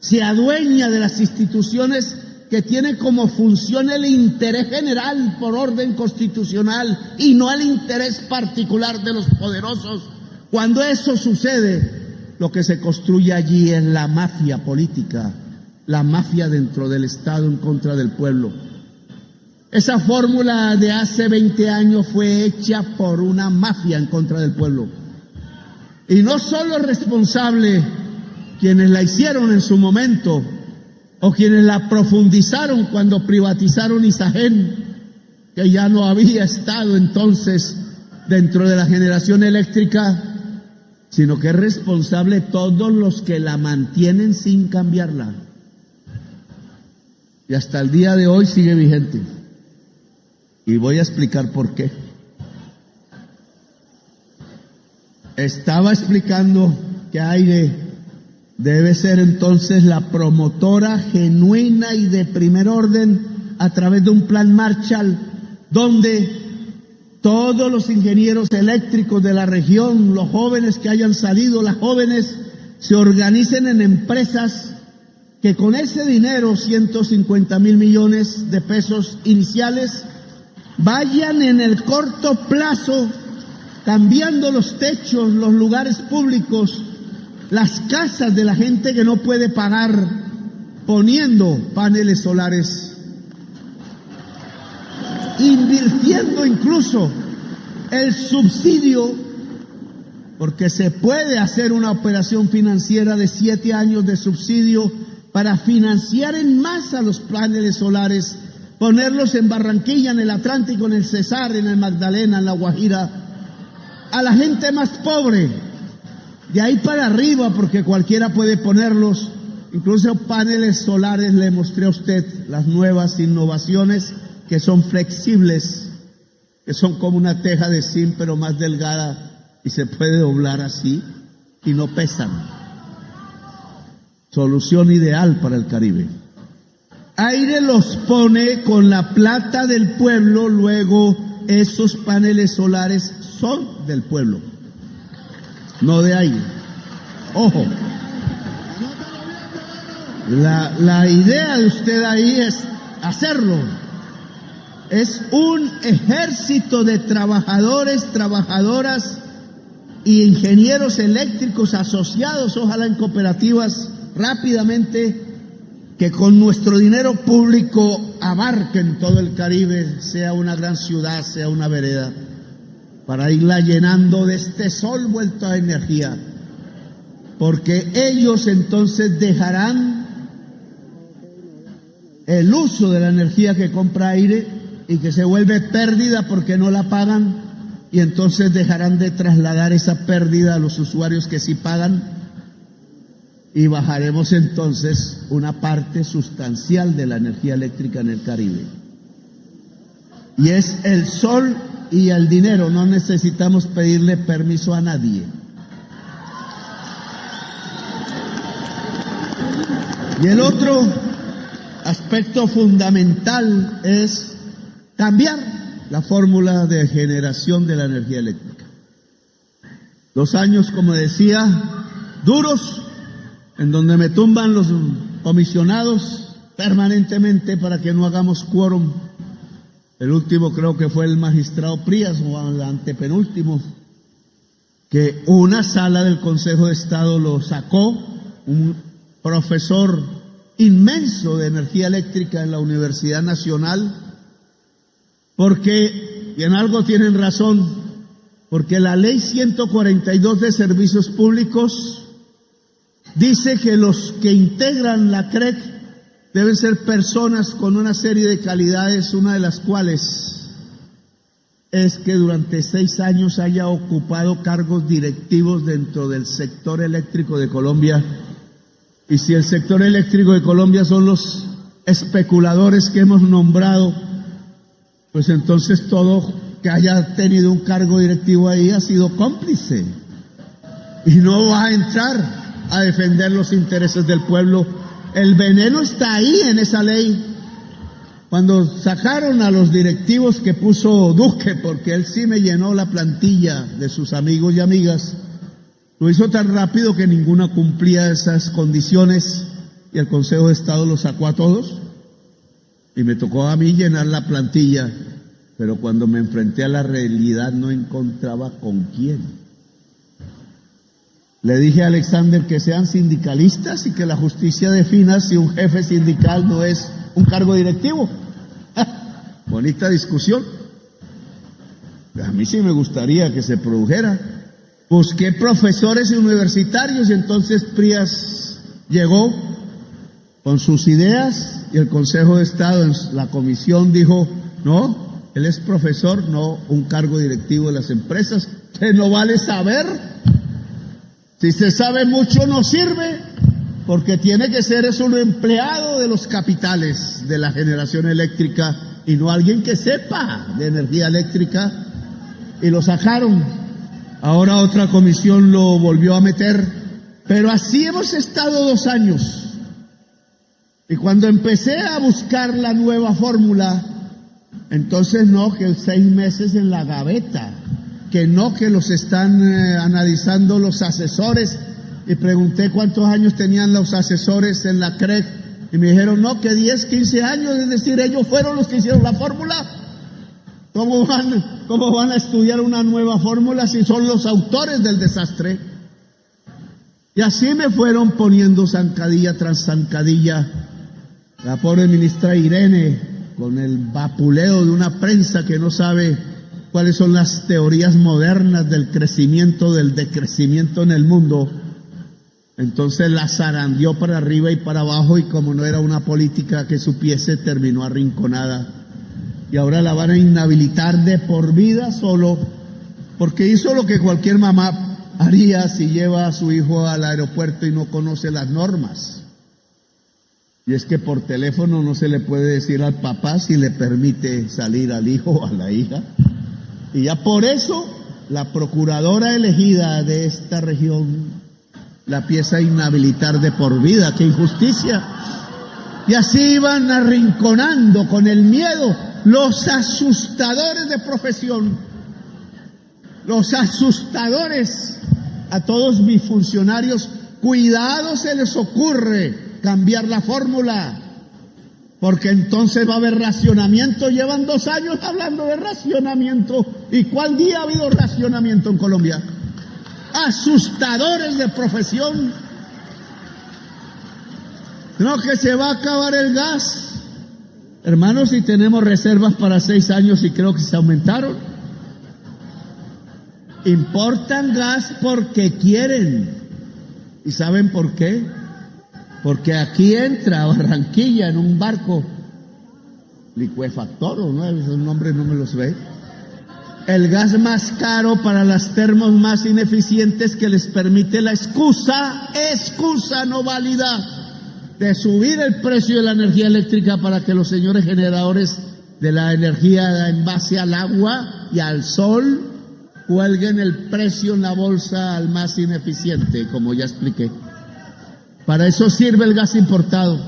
se adueña de las instituciones que tienen como función el interés general por orden constitucional y no el interés particular de los poderosos, cuando eso sucede, lo que se construye allí es la mafia política, la mafia dentro del Estado en contra del pueblo. Esa fórmula de hace 20 años fue hecha por una mafia en contra del pueblo. Y no solo responsable quienes la hicieron en su momento o quienes la profundizaron cuando privatizaron Isagen, que ya no había estado entonces dentro de la generación eléctrica, sino que es responsable todos los que la mantienen sin cambiarla. Y hasta el día de hoy sigue vigente. Y voy a explicar por qué. Estaba explicando que AIRE debe ser entonces la promotora genuina y de primer orden a través de un plan Marshall, donde todos los ingenieros eléctricos de la región, los jóvenes que hayan salido, las jóvenes, se organicen en empresas que con ese dinero, 150,000 millones de pesos iniciales, vayan en el corto plazo cambiando los techos, los lugares públicos, las casas de la gente que no puede pagar poniendo paneles solares, invirtiendo incluso el subsidio, porque se puede hacer una operación financiera de 7 años de subsidio para financiar en masa los paneles solares, ponerlos en Barranquilla, en el Atlántico, en el Cesar, en el Magdalena, en la Guajira, a la gente más pobre, de ahí para arriba, porque cualquiera puede ponerlos, incluso paneles solares. Le mostré a usted las nuevas innovaciones que son flexibles, que son como una teja de zinc pero más delgada y se puede doblar así y no pesan. Solución ideal para el Caribe. Aire los pone con la plata del pueblo, luego esos paneles solares son del pueblo, no de Aire. Ojo, la idea de usted ahí es hacerlo. Es un ejército de trabajadores, trabajadoras y ingenieros eléctricos asociados, ojalá en cooperativas, rápidamente, que con nuestro dinero público abarquen todo el Caribe, sea una gran ciudad, sea una vereda, para irla llenando de este sol vuelto a energía, porque ellos entonces dejarán el uso de la energía que compra Aire y que se vuelve pérdida porque no la pagan, y entonces dejarán de trasladar esa pérdida a los usuarios que sí pagan, y bajaremos entonces una parte sustancial de la energía eléctrica en el Caribe. Y es el sol y el dinero, no necesitamos pedirle permiso a nadie. Y el otro aspecto fundamental es cambiar la fórmula de generación de la energía eléctrica. 2 años, como decía, duros, en donde me tumban los comisionados permanentemente para que no hagamos quórum. El último creo que fue el magistrado Prías, o el antepenúltimo, que una sala del Consejo de Estado lo sacó, un profesor inmenso de energía eléctrica en la Universidad Nacional, porque, y en algo tienen razón, porque la ley 142 de servicios públicos dice que los que integran la CREC deben ser personas con una serie de calidades, una de las cuales es que durante 6 años haya ocupado cargos directivos dentro del sector eléctrico de Colombia. Y si el sector eléctrico de Colombia son los especuladores que hemos nombrado, pues entonces todo que haya tenido un cargo directivo ahí ha sido cómplice y no va a entrar a defender los intereses del pueblo. El veneno está ahí en esa ley. Cuando sacaron a los directivos que puso Duque, porque él sí me llenó la plantilla de sus amigos y amigas, lo hizo tan rápido que ninguna cumplía esas condiciones y el Consejo de Estado los sacó a todos y me tocó a mí llenar la plantilla, pero cuando me enfrenté a la realidad no encontraba con quién. Le dije a Alexander que sean sindicalistas y que la justicia defina si un jefe sindical no es un cargo directivo. Bonita discusión. A mí sí me gustaría que se produjera. Busqué profesores universitarios y entonces Prías llegó con sus ideas y el Consejo de Estado en la comisión dijo, no, él es profesor, no un cargo directivo de las empresas. Que no vale saber. Si se sabe mucho no sirve, porque tiene que ser es un empleado de los capitales de la generación eléctrica y no alguien que sepa de energía eléctrica, y lo sacaron. Ahora otra comisión lo volvió a meter, pero así hemos estado 2 años. Y cuando empecé a buscar la nueva fórmula, entonces no, que 6 meses en la gaveta, que no, que los están analizando los asesores, y pregunté cuántos años tenían los asesores en la CREC, y me dijeron no, que 10, 15 años, es decir, ellos fueron los que hicieron la fórmula. ¿Cómo van a estudiar una nueva fórmula si son los autores del desastre? Y así me fueron poniendo zancadilla tras zancadilla, La pobre ministra Irene, con el vapuleo de una prensa que no sabe cuáles son las teorías modernas del crecimiento, del decrecimiento en el mundo, entonces la zarandeó para arriba y para abajo, y como no era una política que supiese, terminó arrinconada. Y ahora la van a inhabilitar de por vida solo porque hizo lo que cualquier mamá haría si lleva a su hijo al aeropuerto y no conoce las normas. Y es que por teléfono no se le puede decir al papá si le permite salir al hijo o a la hija. Y ya por eso la procuradora elegida de esta región la empieza a inhabilitar de por vida. ¡Qué injusticia! Y así van arrinconando con el miedo los asustadores de profesión, los asustadores a todos mis funcionarios. Cuidado, se les ocurre cambiar la fórmula, porque entonces va a haber racionamiento. Llevan 2 años hablando de racionamiento. ¿Y cuál día ha habido racionamiento en Colombia? Asustadores de profesión. No, que se va a acabar el gas. Hermanos, si tenemos reservas para 6 años y creo que se aumentaron. Importan gas porque quieren. ¿Y saben por qué? Porque aquí entra a Barranquilla en un barco licuefactor, o no, esos nombres no me los ve, el gas más caro para las termos más ineficientes, que les permite la excusa no válida de subir el precio de la energía eléctrica para que los señores generadores de la energía en base al agua y al sol cuelguen el precio en la bolsa al más ineficiente, como ya expliqué. Para eso sirve el gas importado.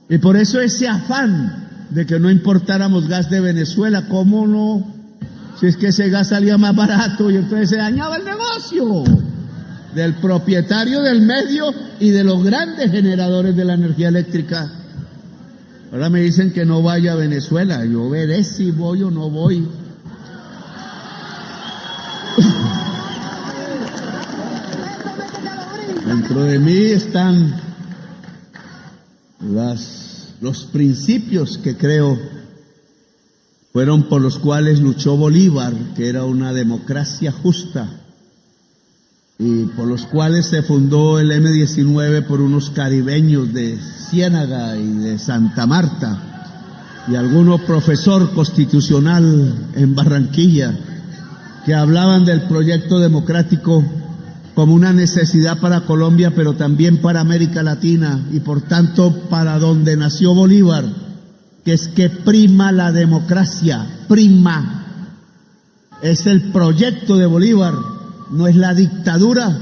Y por eso ese afán de que no importáramos gas de Venezuela. ¿Cómo no? Si es que ese gas salía más barato y entonces se dañaba el negocio del propietario del medio y de los grandes generadores de la energía eléctrica. Ahora me dicen que no vaya a Venezuela. Yo veré si voy o no voy. Dentro de mí están los principios que creo fueron por los cuales luchó Bolívar, que era una democracia justa, y por los cuales se fundó el M-19 por unos caribeños de Ciénaga y de Santa Marta, y algunos profesor constitucional en Barranquilla, que hablaban del proyecto democrático como una necesidad para Colombia, pero también para América Latina, y por tanto para donde nació Bolívar, que es que prima la democracia, prima. Es el proyecto de Bolívar, no es la dictadura.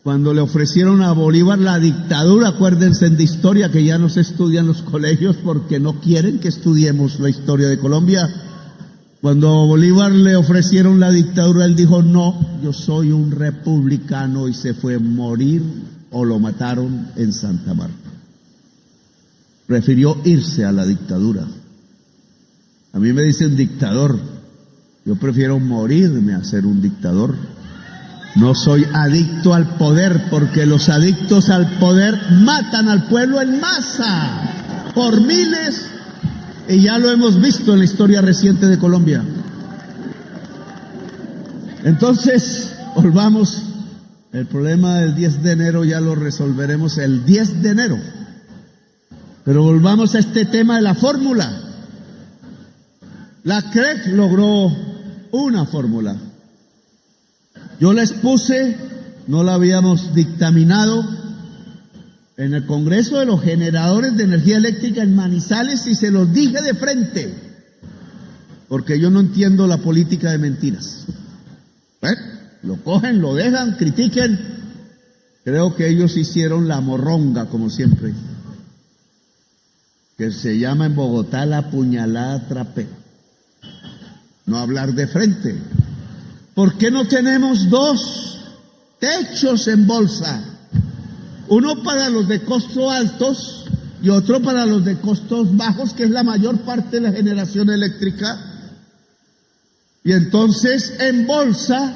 Cuando le ofrecieron a Bolívar la dictadura, acuérdense de historia, que ya no se estudia en los colegios porque no quieren que estudiemos la historia de Colombia. Cuando a Bolívar le ofrecieron la dictadura, él dijo: no, yo soy un republicano, y se fue a morir o lo mataron en Santa Marta. Prefirió irse a la dictadura. A mí me dicen dictador, yo prefiero morirme a ser un dictador. No soy adicto al poder, porque los adictos al poder matan al pueblo en masa, por miles. Y ya lo hemos visto en la historia reciente de Colombia. Entonces, volvamos. El problema del 10 de enero ya lo resolveremos el 10 de enero. Pero volvamos a este tema de la fórmula. La CREC logró una fórmula. Yo la expuse, no la habíamos dictaminado en el Congreso de los Generadores de Energía Eléctrica en Manizales, y se los dije de frente, porque yo no entiendo la política de mentiras. Lo cogen, lo dejan, critiquen. Creo que ellos hicieron la morronga, como siempre, que se llama en Bogotá la puñalada trapera. No hablar de frente. ¿Por qué no tenemos 2 techos en bolsa? Uno para los de costos altos y otro para los de costos bajos, que es la mayor parte de la generación eléctrica. Y entonces en bolsa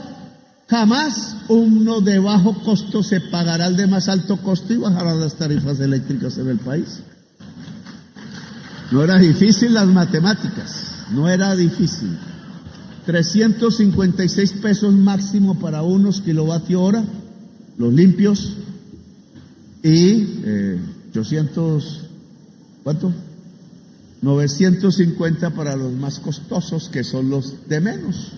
jamás uno de bajo costo se pagará al de más alto costo y bajarán las tarifas eléctricas en el país. No era difícil las matemáticas, no era difícil. 356 pesos máximo para unos kilovatios hora, los limpios, y 800, ¿cuánto? 950 para los más costosos, que son los de menos.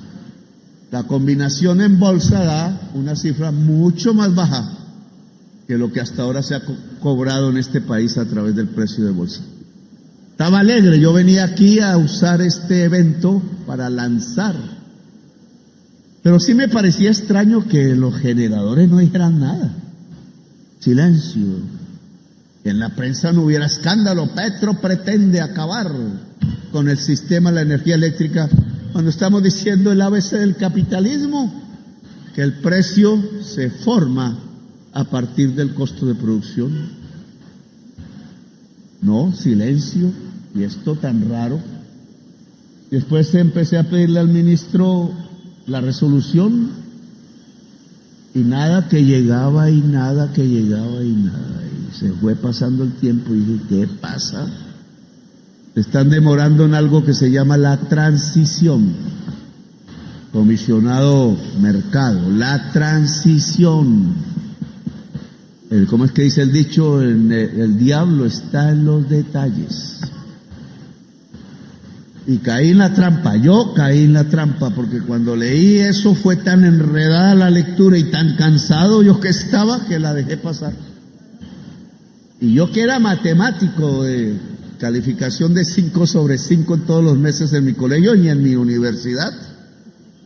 La combinación en bolsa da una cifra mucho más baja que lo que hasta ahora se ha cobrado en este país a través del precio de bolsa. Estaba alegre, yo venía aquí a usar este evento para lanzar, pero sí me parecía extraño que los generadores no dijeran nada. Silencio. Que en la prensa no hubiera escándalo. Petro pretende acabar con el sistema de la energía eléctrica, cuando estamos diciendo el ABC del capitalismo, que el precio se forma a partir del costo de producción. No, silencio, y esto tan raro. Después empecé a pedirle al ministro la resolución, y nada que llegaba, y nada que llegaba, y nada. Y se fue pasando el tiempo, y dije, ¿qué pasa? Están demorando en algo que se llama la transición. Comisionado Mercado, la transición. ¿Cómo es que dice el dicho? El diablo está en los detalles. Y caí en la trampa, yo caí en la trampa, porque cuando leí eso fue tan enredada la lectura y tan cansado yo que estaba, que la dejé pasar. Y yo, que era matemático de calificación de 5 sobre 5 en todos los meses en mi colegio y en mi universidad,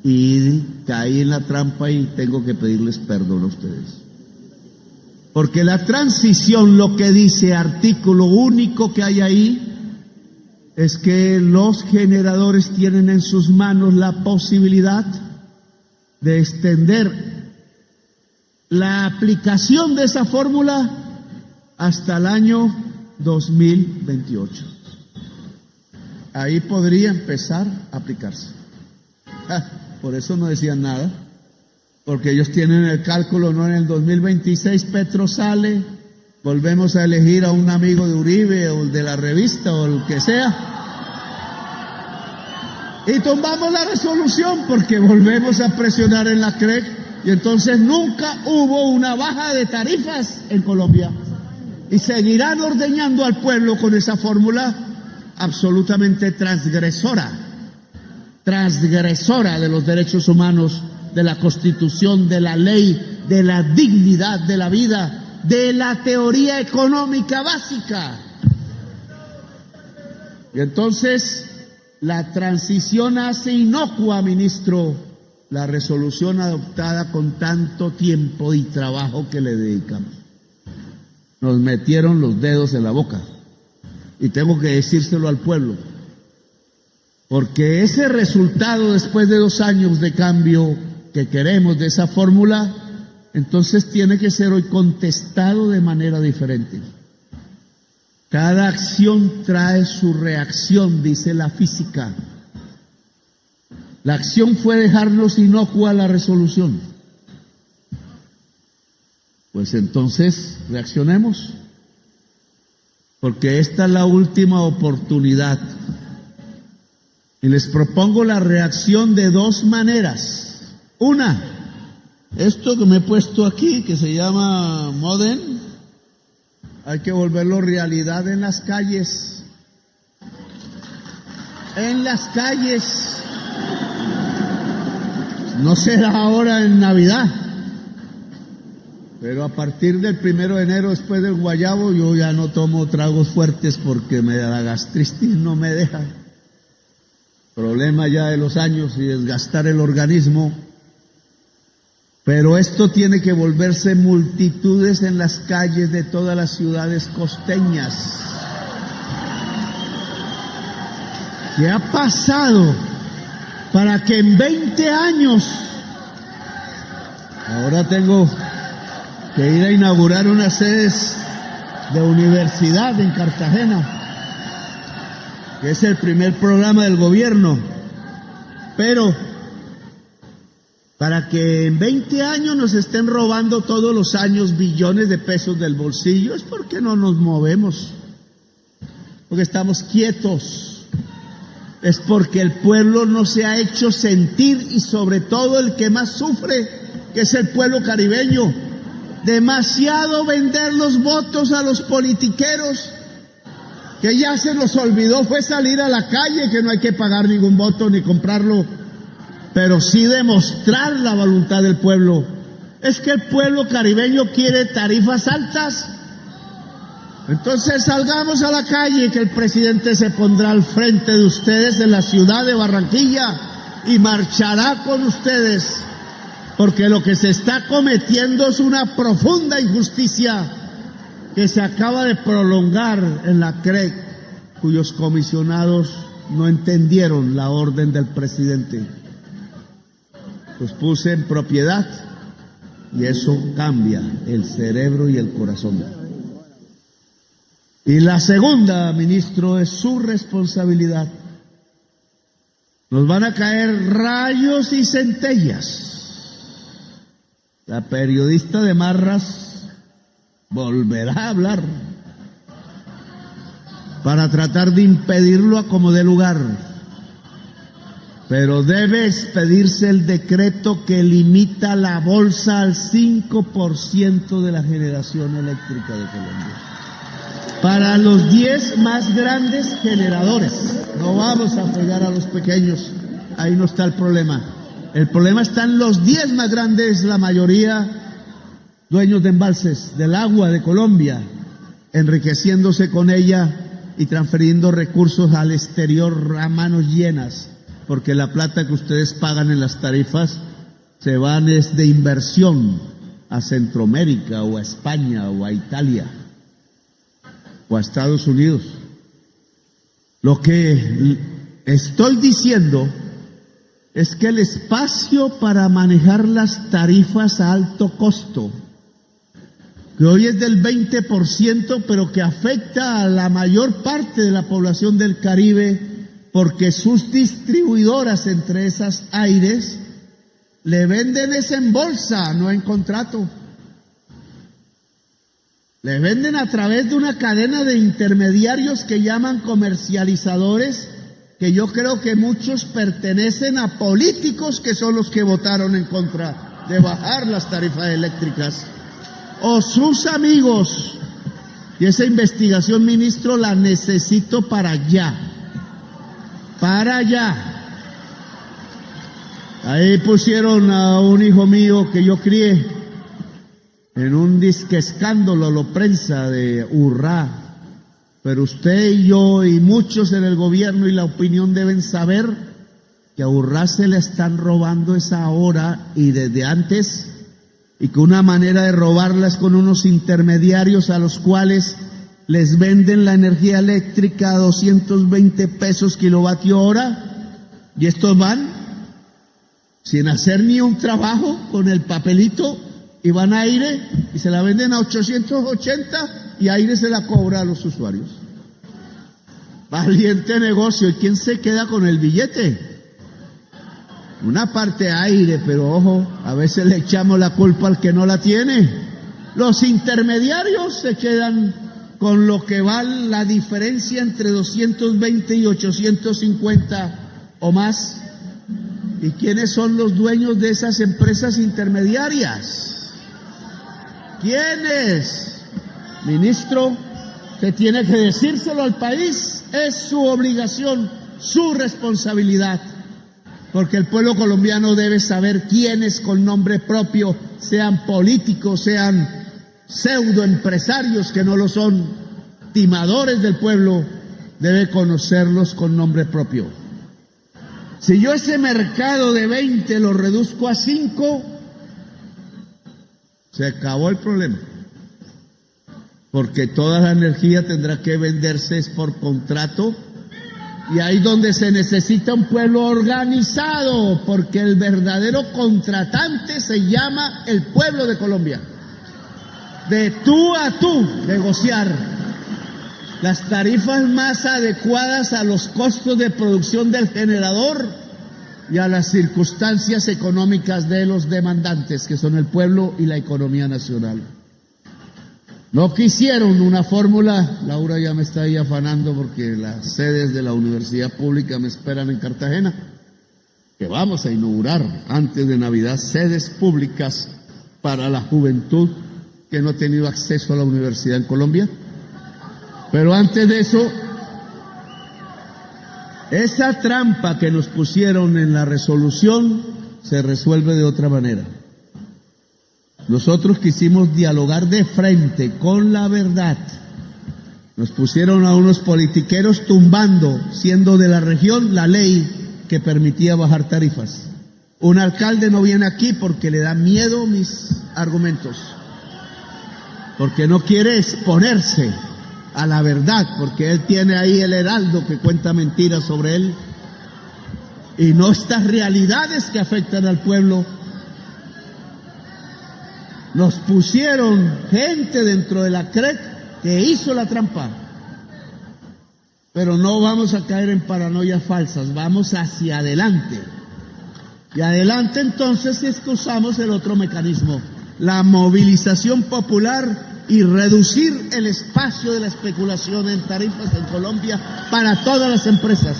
y caí en la trampa, y tengo que pedirles perdón a ustedes. Porque la transición, lo que dice, artículo único que hay ahí, es que los generadores tienen en sus manos la posibilidad de extender la aplicación de esa fórmula hasta el año 2028. Ahí podría empezar a aplicarse. Por eso no decían nada, porque ellos tienen el cálculo, no en el 2026 Petro sale, volvemos a elegir a un amigo de Uribe o de la revista o el que sea, y tumbamos la resolución porque volvemos a presionar en la CREC, y entonces nunca hubo una baja de tarifas en Colombia, y seguirán ordeñando al pueblo con esa fórmula absolutamente transgresora de los derechos humanos, de la Constitución, de la ley, de la dignidad de la vida, de la teoría económica básica. Y entonces la transición hace inocua, ministro, la resolución adoptada con tanto tiempo y trabajo que le dedicamos. Nos metieron los dedos en la boca, y tengo que decírselo al pueblo, porque ese resultado, después de 2 años de cambio que queremos de esa fórmula, entonces tiene que ser hoy contestado de manera diferente. Cada acción trae su reacción, dice la física. La acción fue dejarnos inocua la resolución. Pues entonces reaccionemos, porque esta es la última oportunidad. Y les propongo la reacción de 2 maneras. Una, esto que me he puesto aquí, que se llama Modem, hay que volverlo realidad en las calles. En las calles. No será ahora en Navidad, pero a partir del 1 de enero, después del guayabo, yo ya no tomo tragos fuertes porque me da la gastritis, no me deja. Problema ya de los años y desgastar el organismo. Pero esto tiene que volverse multitudes en las calles de todas las ciudades costeñas. ¿Qué ha pasado para que en 20 años, ahora tengo que ir a inaugurar unas sedes de universidad en Cartagena, que es el primer programa del gobierno, pero para que en 20 años nos estén robando todos los años billones de pesos del bolsillo, es porque no nos movemos. porque estamos quietos, es porque el pueblo no se ha hecho sentir, y sobre todo el que más sufre, que es el pueblo caribeño. Demasiado vender los votos a los politiqueros, que ya se nos olvidó fue salir a la calle, que no hay que pagar ningún voto ni comprarlo, pero sí demostrar la voluntad del pueblo. Es que el pueblo caribeño quiere tarifas altas. Entonces salgamos a la calle, que el presidente se pondrá al frente de ustedes en la ciudad de Barranquilla y marchará con ustedes, porque lo que se está cometiendo es una profunda injusticia que se acaba de prolongar en la CREC, cuyos comisionados no entendieron la orden del presidente. Los puse en propiedad y eso cambia el cerebro y el corazón. Y la segunda, ministro, es su responsabilidad. Nos van a caer rayos y centellas. La periodista de Marras volverá a hablar para tratar de impedirlo a como dé lugar. Pero debe expedirse el decreto que limita la bolsa al 5% de la generación eléctrica de Colombia. Para los 10 más grandes generadores. No vamos a fregar a los pequeños, ahí no está el problema. El problema está en los 10 más grandes, la mayoría dueños de embalses del agua de Colombia, enriqueciéndose con ella y transfiriendo recursos al exterior a manos llenas, porque la plata que ustedes pagan en las tarifas se van es de inversión a Centroamérica o a España o a Italia o a Estados Unidos. Lo que estoy diciendo es que el espacio para manejar las tarifas a alto costo, que hoy es del 20%, pero que afecta a la mayor parte de la población del Caribe, porque sus distribuidoras entre esas aires le venden es en bolsa, no en contrato. Le venden a través de una cadena de intermediarios que llaman comercializadores, que yo creo que muchos pertenecen a políticos que son los que votaron en contra de bajar las tarifas eléctricas, o sus amigos. Y esa investigación, ministro, la necesito para allá. Para allá. Ahí pusieron a un hijo mío que yo crié en un disque escándalo, lo prensa de Urrá. Pero usted y yo y muchos en el gobierno y la opinión deben saber que a Urrá se le están robando esa hora y desde antes, y que una manera de robarla es con unos intermediarios a los cuales les venden la energía eléctrica a 220 pesos kilovatio hora, y estos van sin hacer ni un trabajo con el papelito y van a Aire y se la venden a 880 y Aire se la cobra a los usuarios. Valiente negocio. ¿Y quién se queda con el billete? Una parte Aire, pero ojo, a veces le echamos la culpa al que no la tiene. Los intermediarios se quedan con lo que va la diferencia entre 220 y 850 o más. ¿Y quiénes son los dueños de esas empresas intermediarias? ¿Quiénes? Ministro, que tiene que decírselo al país, es su obligación, su responsabilidad, porque el pueblo colombiano debe saber quiénes con nombre propio, sean políticos, sean pseudoempresarios que no lo son, timadores del pueblo, debe conocerlos con nombre propio. Si yo ese mercado de 20 lo reduzco a 5, se acabó el problema, porque toda la energía tendrá que venderse por contrato, y ahí donde se necesita un pueblo organizado, porque el verdadero contratante se llama el pueblo de Colombia. De tú a tú negociar las tarifas más adecuadas a los costos de producción del generador y a las circunstancias económicas de los demandantes, que son el pueblo y la economía nacional. No quisieron una fórmula. Laura ya me está ahí afanando porque las sedes de la universidad pública me esperan en Cartagena, que vamos a inaugurar antes de Navidad sedes públicas para la juventud que no ha tenido acceso a la universidad en Colombia. Pero antes de eso, esa trampa que nos pusieron en la resolución se resuelve de otra manera. Nosotros quisimos dialogar de frente con la verdad. Nos pusieron a unos politiqueros tumbando, siendo de la región, la ley que permitía bajar tarifas. Un alcalde no viene aquí porque le da miedo mis argumentos, porque no quiere exponerse a la verdad, porque él tiene ahí el heraldo que cuenta mentiras sobre él, y no estas realidades que afectan al pueblo. Nos pusieron gente dentro de la CREC que hizo la trampa. Pero no vamos a caer en paranoias falsas, vamos hacia adelante. Y adelante entonces es que usamos el otro mecanismo, la movilización popular y reducir el espacio de la especulación en tarifas en Colombia para todas las empresas.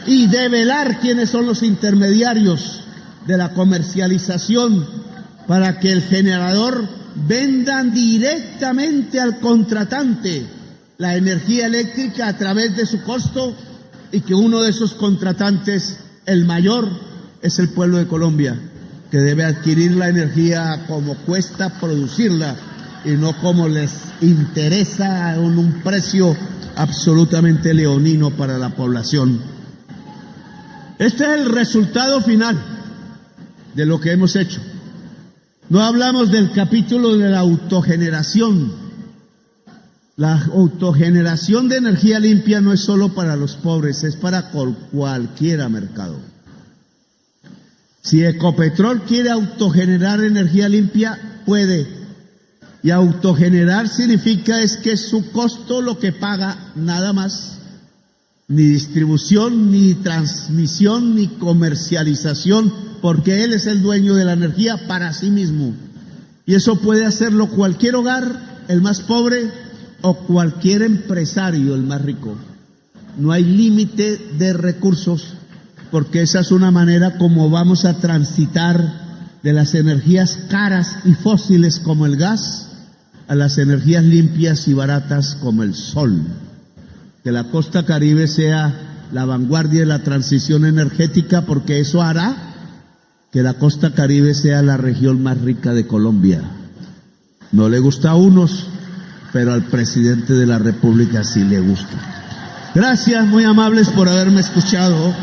Y develar quiénes son los intermediarios de la comercialización para que el generador venda directamente al contratante la energía eléctrica a través de su costo, y que uno de esos contratantes, el mayor, es el pueblo de Colombia, que debe adquirir la energía como cuesta producirla y no como les interesa en un precio absolutamente leonino para la población. Este es el resultado final de lo que hemos hecho. No hablamos del capítulo de la autogeneración. La autogeneración de energía limpia no es solo para los pobres, es para cualquier mercado. Si Ecopetrol quiere autogenerar energía limpia, puede. Y autogenerar significa es que su costo lo que paga, nada más. Ni distribución, ni transmisión, ni comercialización, porque él es el dueño de la energía para sí mismo. Y eso puede hacerlo cualquier hogar, el más pobre, o cualquier empresario, el más rico. No hay límite de recursos, porque esa es una manera como vamos a transitar de las energías caras y fósiles como el gas a las energías limpias y baratas como el sol. Que la costa Caribe sea la vanguardia de la transición energética, porque eso hará que la costa Caribe sea la región más rica de Colombia. No le gusta a unos, pero al presidente de la República sí le gusta. Gracias, muy amables por haberme escuchado.